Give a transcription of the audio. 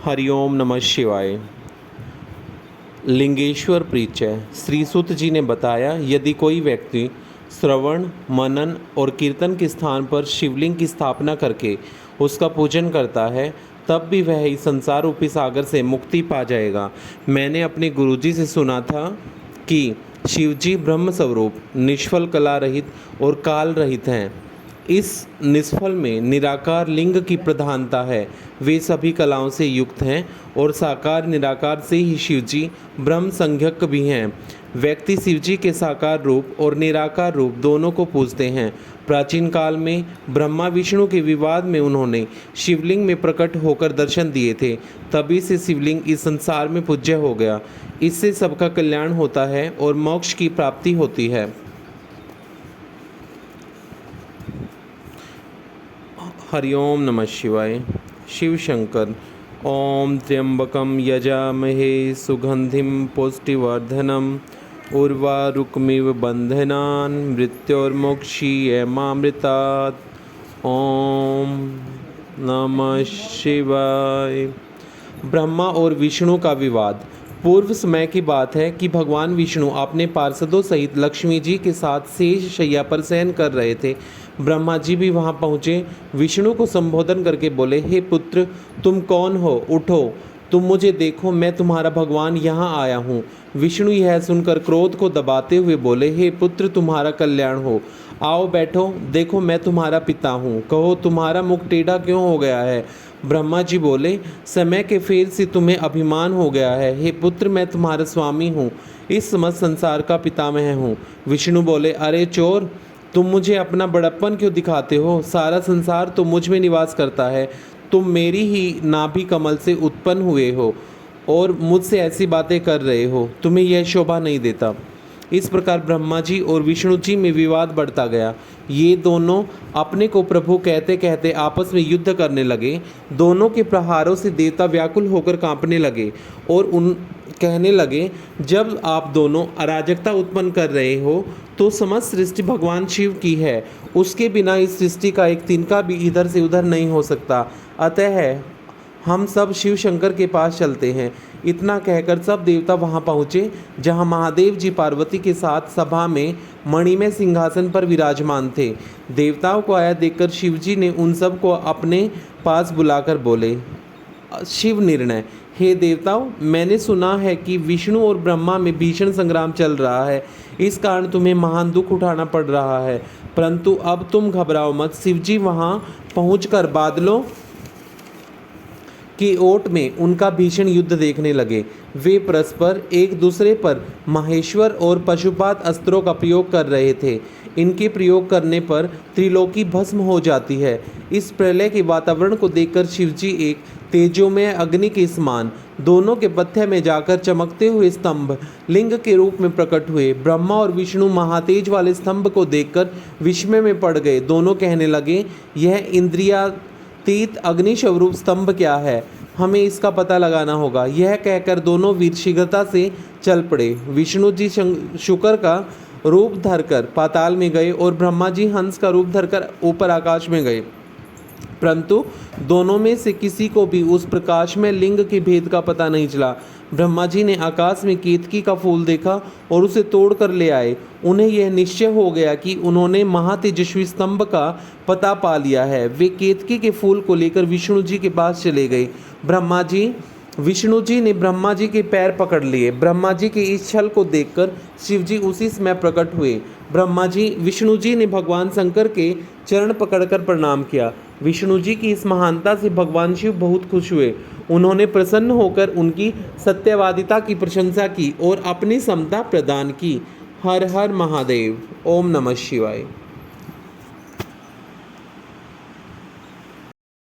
हरिओम नमः शिवाय। लिंगेश्वर परिचय। श्री सूत जी ने बताया, यदि कोई व्यक्ति श्रवण, मनन और कीर्तन के स्थान पर शिवलिंग की स्थापना करके उसका पूजन करता है, तब भी वह इस संसार रूपी सागर से मुक्ति पा जाएगा। मैंने अपने गुरुजी से सुना था कि शिवजी ब्रह्म स्वरूप, निष्फल, कला रहित और काल रहित हैं। इस निष्फल में निराकार लिंग की प्रधानता है। वे सभी कलाओं से युक्त हैं और साकार निराकार से ही शिवजी ब्रह्म संज्ञक भी हैं। व्यक्ति शिवजी के साकार रूप और निराकार रूप दोनों को पूजते हैं। प्राचीन काल में ब्रह्मा विष्णु के विवाद में उन्होंने शिवलिंग में प्रकट होकर दर्शन दिए थे। तभी से शिवलिंग इस संसार में पूज्य हो गया। इससे सबका कल्याण होता है और मोक्ष की प्राप्ति होती है। हरिओम नमः शिवाय। शिव शंकर। ओम त्र्यंबकम यजामहे सुगंधिम पुष्टिवर्धनम उर्वारुकमिव बंधनान मृत्योर्मोक्षीयमामृतात्। ओम नमः शिवाय। ब्रह्मा और विष्णु का विवाद। पूर्व समय की बात है कि भगवान विष्णु अपने पार्षदों सहित लक्ष्मी जी के साथ शेष शैया पर शयन कर रहे थे। ब्रह्मा जी भी वहां पहुंचे। विष्णु को संबोधन करके बोले, हे पुत्र, तुम कौन हो? उठो, तुम मुझे देखो, मैं तुम्हारा भगवान यहाँ आया हूँ। विष्णु यह सुनकर क्रोध को दबाते हुए बोले, हे पुत्र, तुम्हारा कल्याण हो। आओ बैठो, देखो मैं तुम्हारा पिता हूँ। कहो, तुम्हारा मुख टेढ़ा क्यों हो गया है? ब्रह्मा जी बोले, समय के फेर से तुम्हें अभिमान हो गया है। हे पुत्र, मैं तुम्हारा स्वामी हूँ, इस समस्त संसार का पितामह हूँ। विष्णु बोले, अरे चोर, तुम मुझे अपना बड़प्पन क्यों दिखाते हो? सारा संसार तो मुझ में निवास करता है। तुम मेरी ही नाभि कमल से उत्पन्न हुए हो और मुझसे ऐसी बातें कर रहे हो। तुम्हें यह शोभा नहीं देता। इस प्रकार ब्रह्मा जी और विष्णु जी में विवाद बढ़ता गया। ये दोनों अपने को प्रभु कहते कहते आपस में युद्ध करने लगे। दोनों के प्रहारों से देवता व्याकुल होकर कांपने लगे और उन कहने लगे, जब आप दोनों अराजकता उत्पन्न कर रहे हो तो समस्त सृष्टि भगवान शिव की है। उसके बिना इस सृष्टि का एक तिनका भी इधर से उधर नहीं हो सकता। अतः हम सब शिव शंकर के पास चलते हैं। इतना कहकर सब देवता वहां पहुँचे, जहां महादेव जी पार्वती के साथ सभा में मणिमय सिंहासन पर विराजमान थे। देवताओं को आया देखकर शिवजी ने उन सब को अपने पास बुलाकर बोले, शिव निर्णय। हे देवताओं, मैंने सुना है कि विष्णु और ब्रह्मा में भीषण संग्राम चल रहा है। इस कारण तुम्हें महान दुख उठाना पड़ रहा है, परंतु अब तुम घबराओ मत। शिवजी वहां पहुंचकर बादलों की ओट में उनका भीषण युद्ध देखने लगे। वे परस्पर एक दूसरे पर माहेश्वर और पशुपात अस्त्रों का प्रयोग कर रहे थे। इनके प्रयोग करने पर त्रिलोकी भस्म हो जाती है। इस प्रलय के वातावरण को देखकर शिवजी एक तेजोमय अग्नि के समान दोनों के पथ्य में जाकर चमकते हुए स्तंभ लिंग के रूप में प्रकट हुए। ब्रह्मा और विष्णु महातेज वाले स्तंभ को देखकर विस्मय में पड़ गए। दोनों कहने लगे, यह इंद्रियातीत अग्नि स्वरूप स्तंभ क्या है? हमें इसका पता लगाना होगा। यह कहकर दोनों वीर शीघ्रता से चल पड़े। विष्णु जी शुकर का रूप धरकर पाताल में गए और ब्रह्मा जी हंस का रूप धरकर ऊपर आकाश में गए, परंतु दोनों में से किसी को भी उस प्रकाश में लिंग के भेद का पता नहीं चला। ब्रह्मा जी ने आकाश में केतकी का फूल देखा और उसे तोड़ कर ले आए। उन्हें यह निश्चय हो गया कि उन्होंने महातेजस्वी स्तंभ का पता पा लिया है। वे केतकी के फूल को लेकर विष्णु जी के पास चले गए। विष्णु जी ने ब्रह्मा जी के पैर पकड़ लिए। ब्रह्मा जी के इस छल को देखकर शिव जी उसी समय प्रकट हुए। विष्णु जी ने भगवान शंकर के चरण पकड़कर प्रणाम किया। विष्णु जी की इस महानता से भगवान शिव बहुत खुश हुए। उन्होंने प्रसन्न होकर उनकी सत्यवादिता की प्रशंसा की और अपनी समता प्रदान की। हर हर महादेव। ओम नमः शिवाय।